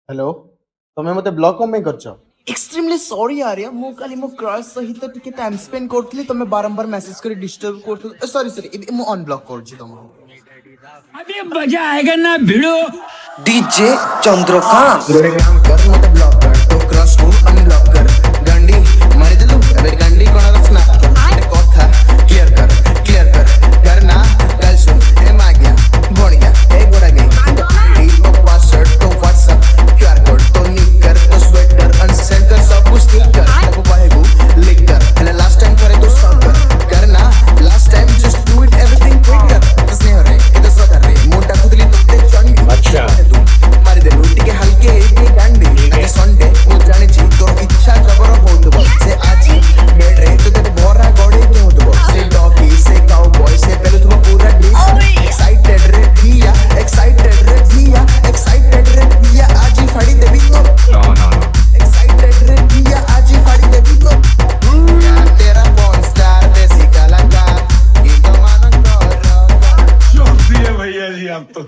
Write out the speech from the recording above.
Hello तमे मते block कम करछ एक्सट्रीमली सॉरी यार मु काली मो क्रश सहित टिके टाइम स्पेंड करथली तमे बारंबार मेसेज कर डिस्टर्ब करथल सॉरी सॉरी मु अनब्लॉक करछि तुमको अभी मजा आएगा ना भिड़ो। डीजे चंद्रकांत गोरे काम कर मते ब्लॉक कर तो क्रश को अनब्लॉक कर गंडी मारी देलु एबे गंडी कोन रचना ए कथा क्लियर कर करना कल सुन ए मागिया बोन गया ए गोड़ा गई डी को पासवर्ड तो व्हाट्सएप क्यूआर कोड तो निकर तो स्वेटर अनसेंड कर सब कुछ ठीक कर सब पाएगू लिख कर एंड लास्ट टाइम करे तो सब कर करना last time just do it everything quick कर किसने हो रे किधर सो कर रे मोटा खुदली तो चंडी अच्छा मारी दे लूटी के हल्के एक गंडी अरे संडे मु जानि छी तो इच्छा जबर होतबो से आजी बेड रे तो ते बोरा गोड़े के होतबो से डॉगी से काउबॉय से पहले तुम पूरा डीप एक्साइटेड रे भिया आज ही फाड़ी देबी तो नो एक्साइटेड रे भिया आज ही फाड़ी देबी तो यार तेरा बॉन स्टार देसी कलाकार ये तो मानो शौक दिए भैया जी आप तो।